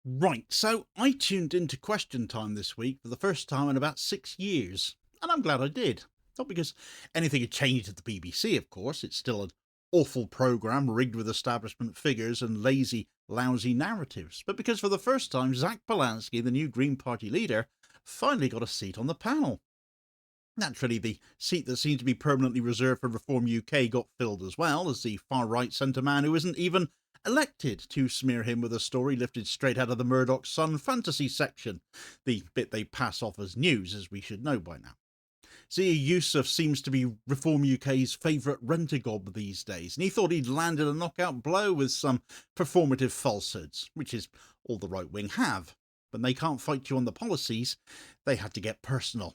Right, so I tuned into Question Time this week for the first time in about 6 years, and I'm glad I did. Not because anything had changed at the BBC, of course, it's still an awful programme rigged with establishment figures and lazy, lousy narratives, but because for the first time Zack Polanski, the new Green Party leader, finally got a seat on the panel. Naturally, the seat that seemed to be permanently reserved for Reform UK got filled as well, as the far-right sent a man who isn't even elected to smear him with a story lifted straight out of the Murdoch Sun fantasy section, the bit they pass off as news, as we should know by now. Zia Yusuf seems to be Reform UK's favourite rent-a-gob these days, and he thought he'd landed a knockout blow with some performative falsehoods, which is all the right-wing have. When they can't fight you on the policies, they had to get personal.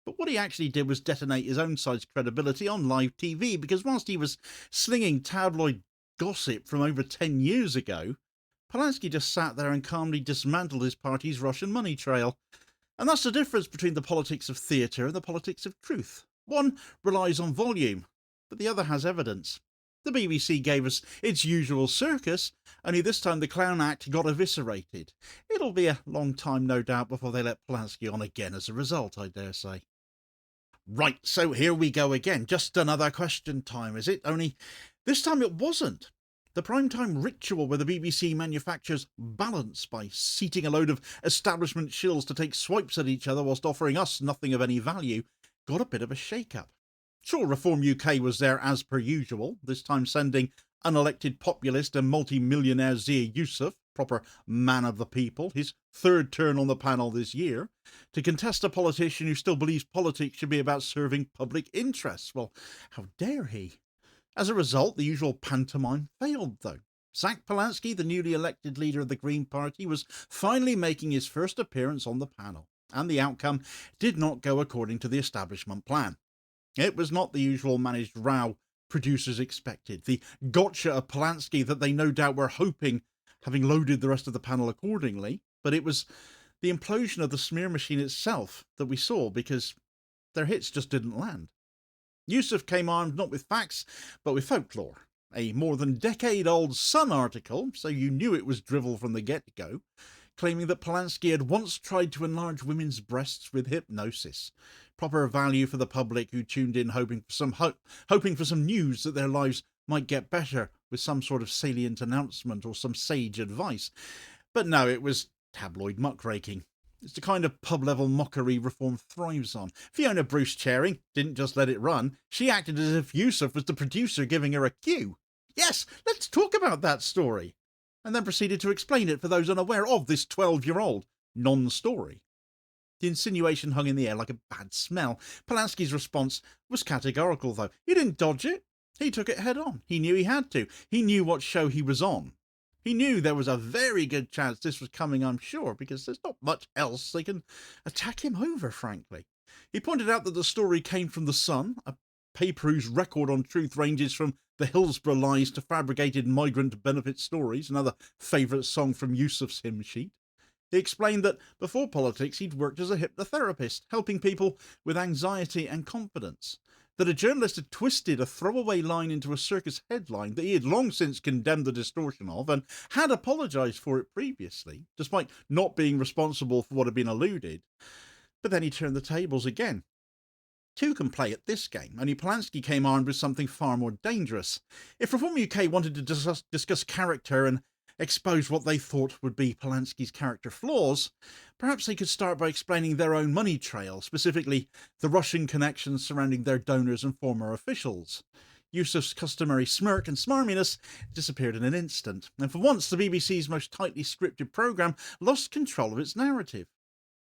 But what he actually did was detonate his own side's credibility on live TV, because whilst he was slinging tabloid gossip from over 10 years ago, Polanski just sat there and calmly dismantled his party's Russian money trail. And that's the difference between the politics of theatre and the politics of truth. One relies on volume, but the other has evidence. The BBC gave us its usual circus, only this time the clown act got eviscerated. It'll be a long time, no doubt, before they let Polanski on again as a result, I dare say. Right, so here we go again. Just another Question Time, is it? Only this time it wasn't. The primetime ritual where the BBC manufactures balance by seating a load of establishment shills to take swipes at each other whilst offering us nothing of any value got a bit of a shake-up. Sure, Reform UK was there as per usual, this time sending unelected populist and multi-millionaire Zia Yusuf, proper man of the people, his third turn on the panel this year, to contest a politician who still believes politics should be about serving public interests. Well, how dare he? As a result, the usual pantomime failed, though. Zack Polanski, the newly elected leader of the Green Party, was finally making his first appearance on the panel, and the outcome did not go according to the establishment plan. It was not the usual managed row producers expected, the gotcha of Polanski that they no doubt were hoping, having loaded the rest of the panel accordingly, but it was the implosion of the smear machine itself that we saw, because their hits just didn't land. Yusuf came armed not with facts, but with folklore. A more than decade-old Sun article, so you knew it was drivel from the get-go, claiming that Polanski had once tried to enlarge women's breasts with hypnosis. Proper value for the public who tuned in hoping for some news that their lives might get better with some sort of salient announcement or some sage advice. But no, it was tabloid muckraking. It's the kind of pub-level mockery Reform thrives on. Fiona Bruce Charing didn't just let it run. She acted as if Yusuf was the producer giving her a cue. Yes, let's talk about that story. And then proceeded to explain it for those unaware of this 12-year-old non-story. The insinuation hung in the air like a bad smell. Polanski's response was categorical, though. He didn't dodge it. He took it head on. He knew he had to. He knew what show he was on. He knew there was a very good chance this was coming, I'm sure, because there's not much else they can attack him over, frankly. He pointed out that the story came from The Sun, a paper whose record on truth ranges from the Hillsborough lies to fabricated migrant benefit stories, another favourite song from Yusuf's hymn sheet. He explained that before politics he'd worked as a hypnotherapist, helping people with anxiety and confidence. That a journalist had twisted a throwaway line into a circus headline that he had long since condemned the distortion of and had apologised for it previously, despite not being responsible for what had been alluded. But then he turned the tables again. Two can play at this game, only Polanski came armed with something far more dangerous. If Reform UK wanted to discuss character and expose what they thought would be Polanski's character flaws, perhaps they could start by explaining their own money trail, specifically the Russian connections surrounding their donors and former officials. Yusuf's customary smirk and smarminess disappeared in an instant, and for once the BBC's most tightly scripted programme lost control of its narrative.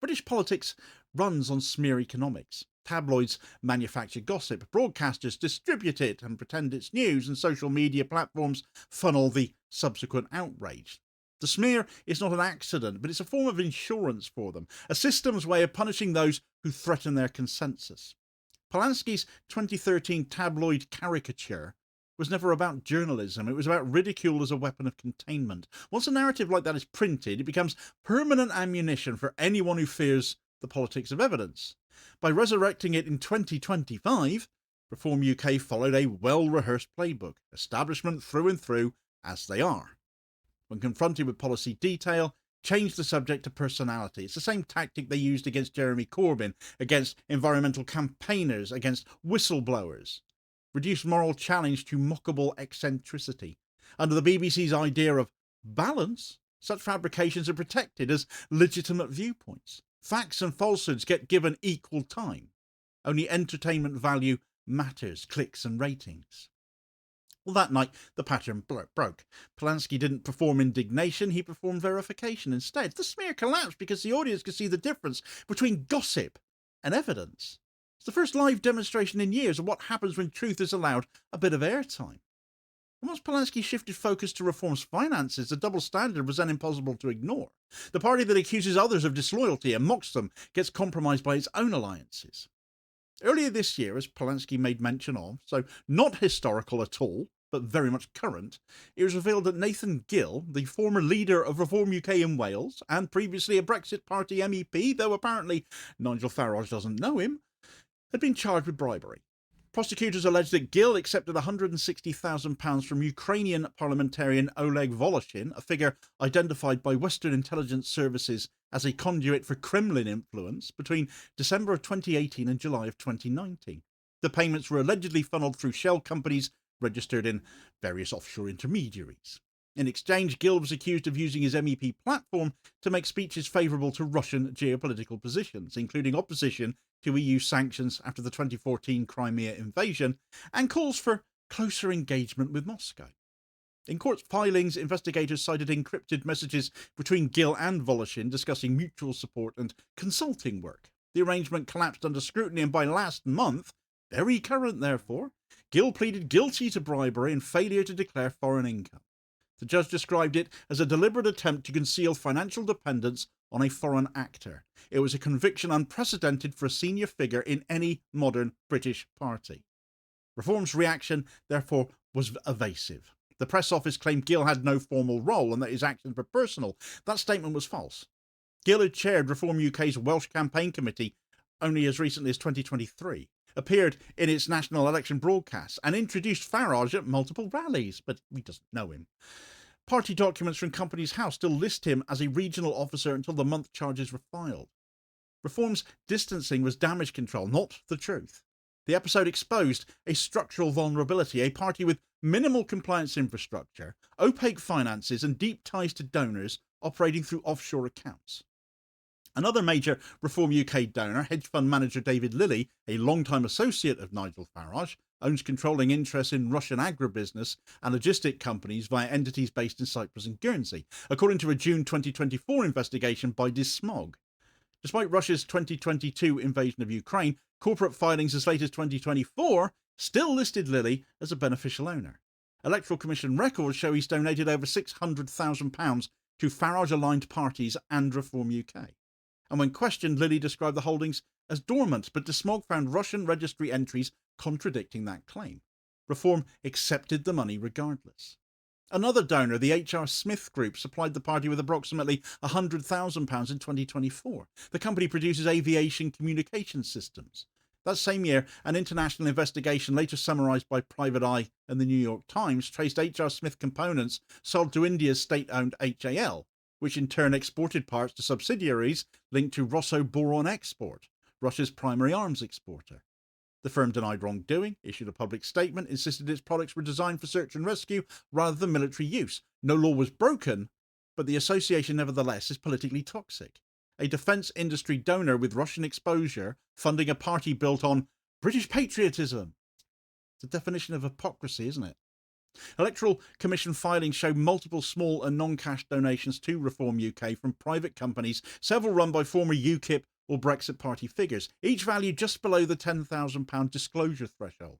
British politics runs on smear economics. Tabloids manufacture gossip, broadcasters distribute it and pretend it's news, and social media platforms funnel the subsequent outrage. The smear is not an accident, but it's a form of insurance for them, a system's way of punishing those who threaten their consensus. Polanski's 2013 tabloid caricature was never about journalism, it was about ridicule as a weapon of containment. Once a narrative like that is printed, it becomes permanent ammunition for anyone who fears the politics of evidence. By resurrecting it in 2025, Reform UK followed a well-rehearsed playbook, establishment through and through, as they are. When confronted with policy detail, change the subject to personality. It's the same tactic they used against Jeremy Corbyn, against environmental campaigners, against whistleblowers. Reduce moral challenge to mockable eccentricity. Under the BBC's idea of balance, such fabrications are protected as legitimate viewpoints. Facts and falsehoods get given equal time. Only entertainment value matters, clicks and ratings. Well, that night, the pattern broke. Polanski didn't perform indignation, he performed verification instead. The smear collapsed because the audience could see the difference between gossip and evidence. It's the first live demonstration in years of what happens when truth is allowed a bit of airtime. And once Polanski shifted focus to reform's finances, the double standard was then impossible to ignore. The party that accuses others of disloyalty and mocks them gets compromised by its own alliances. Earlier this year, as Polanski made mention of, so not historical at all, but very much current, it was revealed that Nathan Gill, the former leader of Reform UK in Wales, and previously a Brexit Party MEP, though apparently Nigel Farage doesn't know him, had been charged with bribery. Prosecutors alleged that Gill accepted £160,000 from Ukrainian parliamentarian Oleg Voloshin, a figure identified by Western intelligence services as a conduit for Kremlin influence, between December of 2018 and July of 2019. The payments were allegedly funneled through shell companies registered in various offshore intermediaries. In exchange, Gill was accused of using his MEP platform to make speeches favourable to Russian geopolitical positions, including opposition to EU sanctions after the 2014 Crimea invasion, and calls for closer engagement with Moscow. In court filings, investigators cited encrypted messages between Gill and Voloshin discussing mutual support and consulting work. The arrangement collapsed under scrutiny, and by last month, very current therefore, Gill pleaded guilty to bribery and failure to declare foreign income. The judge described it as a deliberate attempt to conceal financial dependence on a foreign actor. It was a conviction unprecedented for a senior figure in any modern British party. Reform's reaction, therefore, was evasive. The press office claimed Gill had no formal role and that his actions were personal. That statement was false. Gill had chaired Reform UK's Welsh Campaign Committee only as recently as 2023, appeared in its national election broadcasts, and introduced Farage at multiple rallies, but he doesn't know him. Party documents from Companies House still list him as a regional officer until the month charges were filed. Reform's distancing was damage control, not the truth. The episode exposed a structural vulnerability, a party with minimal compliance infrastructure, opaque finances and deep ties to donors operating through offshore accounts. Another major Reform UK donor, hedge fund manager David Lilly, a long-time associate of Nigel Farage, owns controlling interests in Russian agribusiness and logistic companies via entities based in Cyprus and Guernsey, according to a June 2024 investigation by Dismog. Despite Russia's 2022 invasion of Ukraine, corporate filings as late as 2024 still listed Lilly as a beneficial owner. Electoral Commission records show he's donated over £600,000 to Farage-aligned parties and Reform UK. And when questioned, Lilly described the holdings as dormant, but Dismog found Russian registry entries contradicting that claim. Reform accepted the money regardless. Another donor, the H.R. Smith Group, supplied the party with approximately £100,000 in 2024. The company produces aviation communication systems. That same year, an international investigation later summarised by Private Eye and the New York Times traced H.R. Smith components sold to India's state-owned HAL, which in turn exported parts to subsidiaries linked to Rosso Boron Export, Russia's primary arms exporter. The firm denied wrongdoing, issued a public statement, insisted its products were designed for search and rescue rather than military use. No law was broken, but the association nevertheless is politically toxic. A defence industry donor with Russian exposure funding a party built on British patriotism. It's a definition of hypocrisy, isn't it? Electoral Commission filings show multiple small and non-cash donations to Reform UK from private companies, several run by former UKIP or Brexit Party figures, each valued just below the £10,000 disclosure threshold.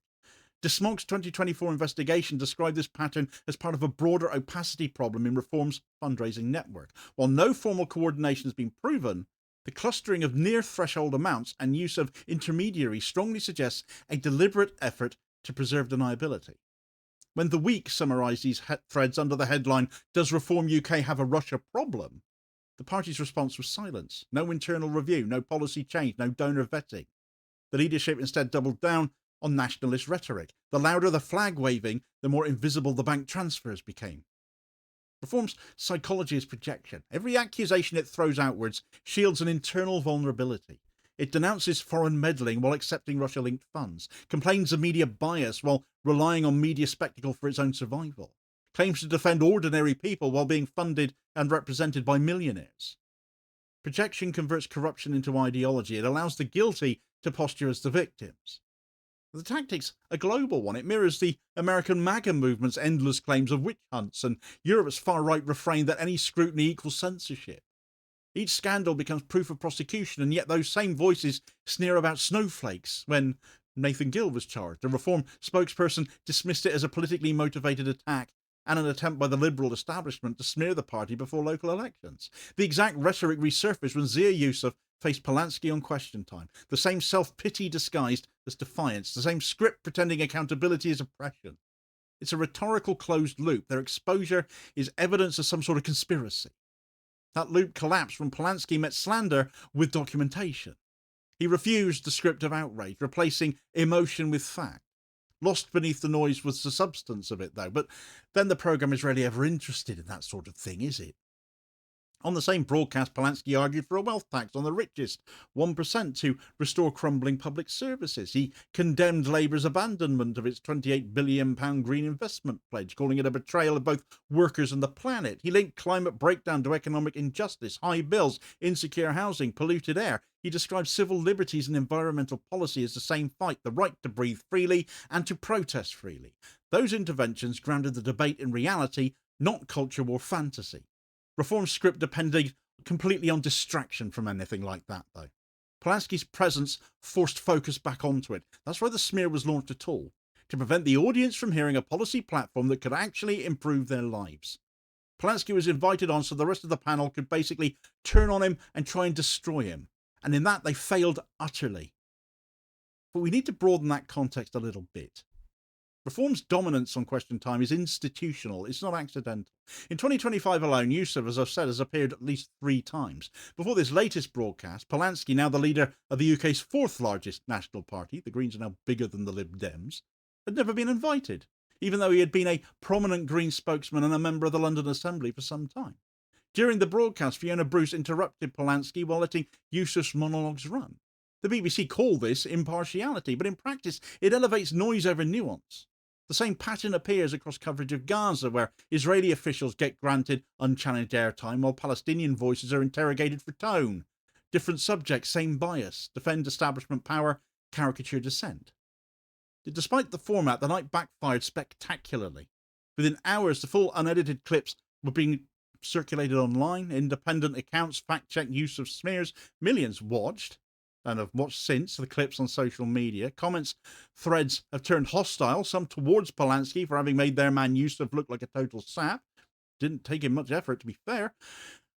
Dismog's 2024 investigation described this pattern as part of a broader opacity problem in Reform's fundraising network. While no formal coordination has been proven, the clustering of near-threshold amounts and use of intermediaries strongly suggests a deliberate effort to preserve deniability. When The Week summarised these threads under the headline, "Does Reform UK have a Russia problem?" the party's response was silence. No internal review, no policy change, no donor vetting. The leadership instead doubled down on nationalist rhetoric. The louder the flag waving, the more invisible the bank transfers became. Reform's psychology is projection. Every accusation it throws outwards shields an internal vulnerability. It denounces foreign meddling while accepting Russia-linked funds, complains of media bias while relying on media spectacle for its own survival, claims to defend ordinary people while being funded and represented by millionaires. Projection converts corruption into ideology. It allows the guilty to posture as the victims. The tactic's a global one. It mirrors the American MAGA movement's endless claims of witch hunts and Europe's far-right refrain that any scrutiny equals censorship. Each scandal becomes proof of prosecution, and yet those same voices sneer about snowflakes. When Nathan Gill was charged, a Reform spokesperson dismissed it as a politically motivated attack and an attempt by the Liberal establishment to smear the party before local elections. The exact rhetoric resurfaced when Zia Yusuf faced Polanski on Question Time. The same self-pity disguised as defiance, the same script pretending accountability is oppression. It's a rhetorical closed loop. Their exposure is evidence of some sort of conspiracy. That loop collapsed when Polanski met slander with documentation. He refused the script of outrage, replacing emotion with fact. Lost beneath the noise was the substance of it, though. But then the programme is rarely ever interested in that sort of thing, is it? On the same broadcast, Polanski argued for a wealth tax on the richest 1% to restore crumbling public services. He condemned Labour's abandonment of its £28 billion green investment pledge, calling it a betrayal of both workers and the planet. He linked climate breakdown to economic injustice, high bills, insecure housing, polluted air. He described civil liberties and environmental policy as the same fight, the right to breathe freely and to protest freely. Those interventions grounded the debate in reality, not culture war fantasy. Reform's script depended completely on distraction from anything like that, though. Polanski's presence forced focus back onto it. That's why the smear was launched at all, to prevent the audience from hearing a policy platform that could actually improve their lives. Polanski was invited on so the rest of the panel could basically turn on him and try and destroy him. And in that, they failed utterly. But we need to broaden that context a little bit. Reform's dominance on Question Time is institutional, it's not accidental. In 2025 alone, Yusuf, as I've said, has appeared at least 3 times. Before this latest broadcast, Polanski, now the leader of the UK's 4th largest national party, the Greens are now bigger than the Lib Dems, had never been invited, even though he had been a prominent Green spokesman and a member of the London Assembly for some time. During the broadcast, Fiona Bruce interrupted Polanski while letting Yusuf's monologues run. The BBC call this impartiality, but in practice it elevates noise over nuance. The same pattern appears across coverage of Gaza, where Israeli officials get granted unchallenged airtime while Palestinian voices are interrogated for tone. Different subjects, same bias. Defend establishment power, caricature dissent. Despite the format, the night backfired spectacularly. Within hours, the full unedited clips were being circulated online. Independent accounts fact-checked use of smears. Millions watched, and have watched since, the clips on social media. Comments threads have turned hostile, some towards Polanski for having made their man Yusuf look like a total sap. Didn't take him much effort, to be fair,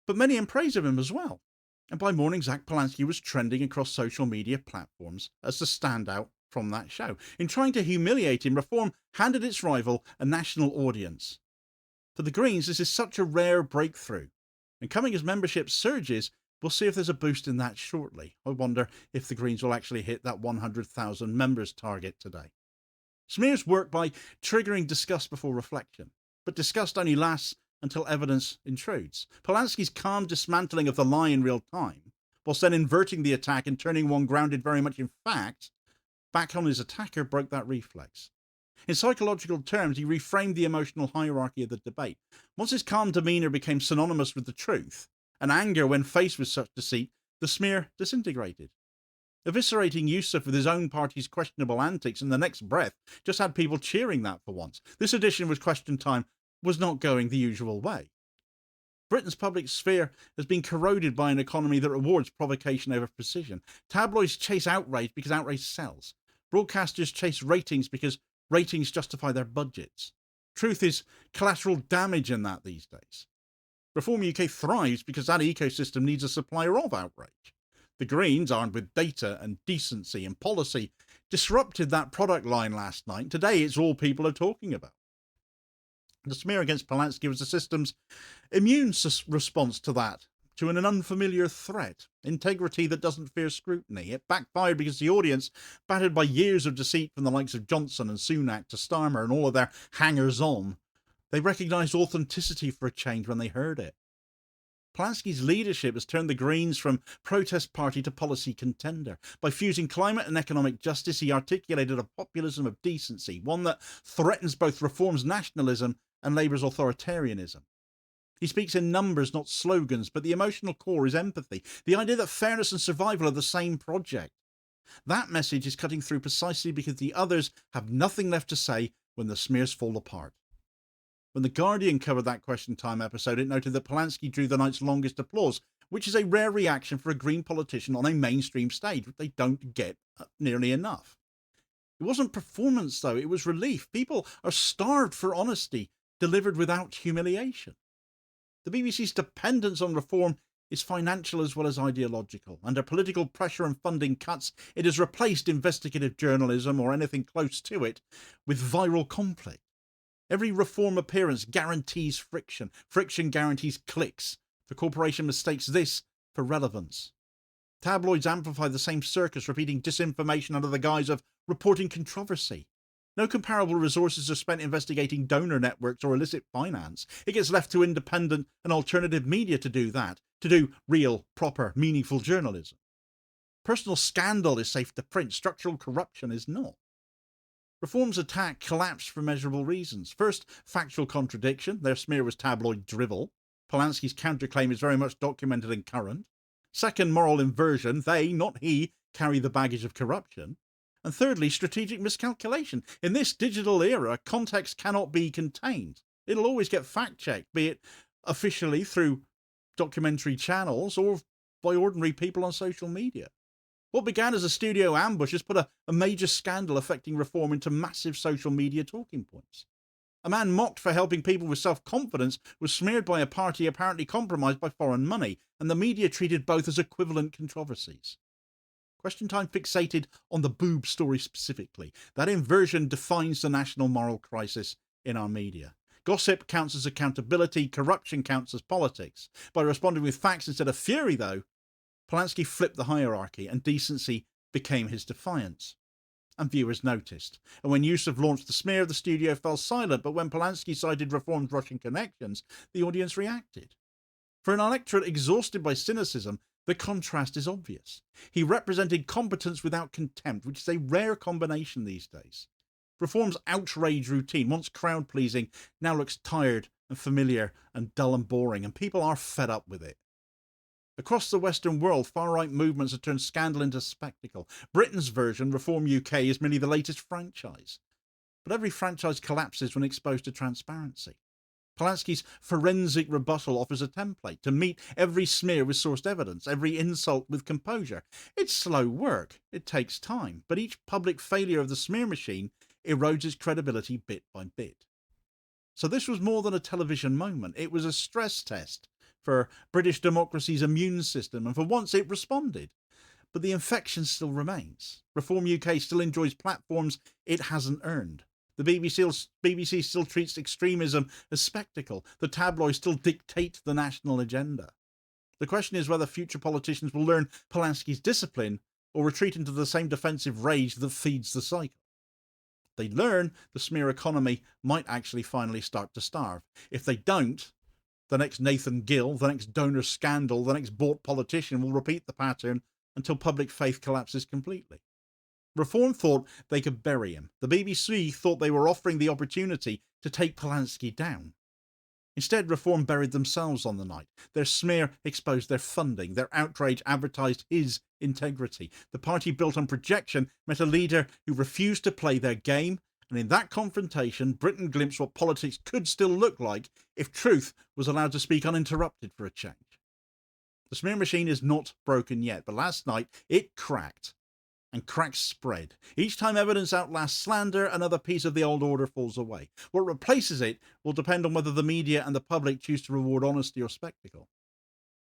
but many in praise of him as well. And by morning, Zack Polanski was trending across social media platforms as the standout from that show. In trying to humiliate him, Reform handed its rival a national audience. For the Greens, this is such a rare breakthrough, and coming as membership surges, we'll see if there's a boost in that shortly. I wonder if the Greens will actually hit that 100,000 members target today. Smears work by triggering disgust before reflection, but disgust only lasts until evidence intrudes. Polanski's calm dismantling of the lie in real time, whilst then inverting the attack and turning one grounded very much in fact back on his attacker, broke that reflex. In psychological terms, he reframed the emotional hierarchy of the debate. Once his calm demeanour became synonymous with the truth, and anger when faced with such deceit, the smear disintegrated. Eviscerating Yusuf with his own party's questionable antics in the next breath just had people cheering that for once. This edition with Question Time was not going the usual way. Britain's public sphere has been corroded by an economy that rewards provocation over precision. Tabloids chase outrage because outrage sells. Broadcasters chase ratings because ratings justify their budgets. Truth is collateral damage in that these days. Reform UK thrives because that ecosystem needs a supplier of outrage. The Greens, armed with data and decency and policy, disrupted that product line last night. Today it's all people are talking about. The smear against Polanski was the system's immune response to that, to an unfamiliar threat, integrity that doesn't fear scrutiny. It backfired because the audience, battered by years of deceit from the likes of Johnson and Sunak to Starmer and all of their hangers-on, They recognised authenticity for a change when they heard it. Polanski's leadership has turned the Greens from protest party to policy contender. By fusing climate and economic justice, he articulated a populism of decency, one that threatens both Reform's nationalism and Labour's authoritarianism. He speaks in numbers, not slogans, but the emotional core is empathy, the idea that fairness and survival are the same project. That message is cutting through precisely because the others have nothing left to say when the smears fall apart. When The Guardian covered that Question Time episode, it noted that Polanski drew the night's longest applause, which is a rare reaction for a Green politician on a mainstream stage, which they don't get nearly enough. It wasn't performance, though, it was relief. People are starved for honesty, delivered without humiliation. The BBC's dependence on reform is financial as well as ideological. Under political pressure and funding cuts, it has replaced investigative journalism, or anything close to it, with viral conflict. Every reform appearance guarantees friction. Friction guarantees clicks. The corporation mistakes this for relevance. Tabloids amplify the same circus, repeating disinformation under the guise of reporting controversy. No comparable resources are spent investigating donor networks or illicit finance. It gets left to independent and alternative media to do that, to do real, proper, meaningful journalism. Personal scandal is safe to print. Structural corruption is not. Reform's attack collapsed for measurable reasons. First, factual contradiction. Their smear was tabloid drivel. Polanski's counterclaim is very much documented and current. Second, moral inversion. They, not he, carry the baggage of corruption. And thirdly, strategic miscalculation. In this digital era, context cannot be contained. It'll always get fact-checked, be it officially through documentary channels or by ordinary people on social media. What began as a studio ambush has put a major scandal affecting reform into massive social media talking points. A man mocked for helping people with self-confidence was smeared by a party apparently compromised by foreign money, and the media treated both as equivalent controversies. Question Time fixated on the boob story specifically. That inversion defines the national moral crisis in our media. Gossip counts as accountability, corruption counts as politics. By responding with facts instead of fury, though, Polanski flipped the hierarchy and decency became his defiance. And viewers noticed. And when Yusuf launched the smear, the studio fell silent, but when Polanski cited Reform's Russian connections, the audience reacted. For an electorate exhausted by cynicism, the contrast is obvious. He represented competence without contempt, which is a rare combination these days. Reform's outrage routine, once crowd-pleasing, now looks tired and familiar and dull and boring, and people are fed up with it. Across the Western world, far-right movements have turned scandal into spectacle. Britain's version, Reform UK, is merely the latest franchise. But every franchise collapses when exposed to transparency. Polanski's forensic rebuttal offers a template to meet every smear with sourced evidence, every insult with composure. It's slow work, it takes time, but each public failure of the smear machine erodes its credibility bit by bit. So this was more than a television moment, it was a stress test for British democracy's immune system, and for once it responded. But the infection still remains. Reform UK still enjoys platforms it hasn't earned. The BBC still treats extremism as spectacle. The tabloids still dictate the national agenda. The question is whether future politicians will learn Polanski's discipline or retreat into the same defensive rage that feeds the cycle. If they learn, the smear economy might actually finally start to starve. If they don't, the next Nathan Gill, the next donor scandal, the next bought politician will repeat the pattern until public faith collapses completely. Reform thought they could bury him. The BBC thought they were offering the opportunity to take Polanski down. Instead, Reform buried themselves on the night. Their smear exposed their funding. Their outrage advertised his integrity. The party built on projection met a leader who refused to play their game, and in that confrontation, Britain glimpsed what politics could still look like if truth was allowed to speak uninterrupted for a change. The smear machine is not broken yet, but last night it cracked. And cracks spread. Each time evidence outlasts slander, another piece of the old order falls away. What replaces it will depend on whether the media and the public choose to reward honesty or spectacle.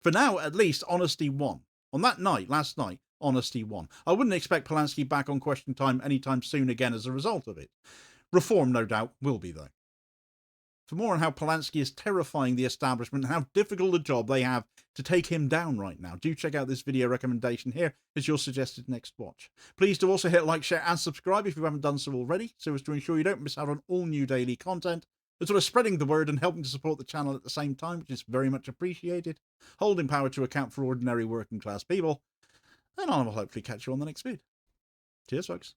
For now, at least, honesty won. On that night, last night, honesty won. I wouldn't expect Polanski back on Question Time anytime soon again as a result of it. Reform, no doubt, will be, though. For more on how Polanski is terrifying the establishment and how difficult a job they have to take him down right now, do check out this video recommendation here as your suggested next watch. Please do also hit like, share and subscribe if you haven't done so already, so as to ensure you don't miss out on all new daily content. as well as spreading the word and helping to support the channel at the same time, which is very much appreciated. Holding power to account for ordinary working class people. And I will hopefully catch you on the next vid. Cheers, folks.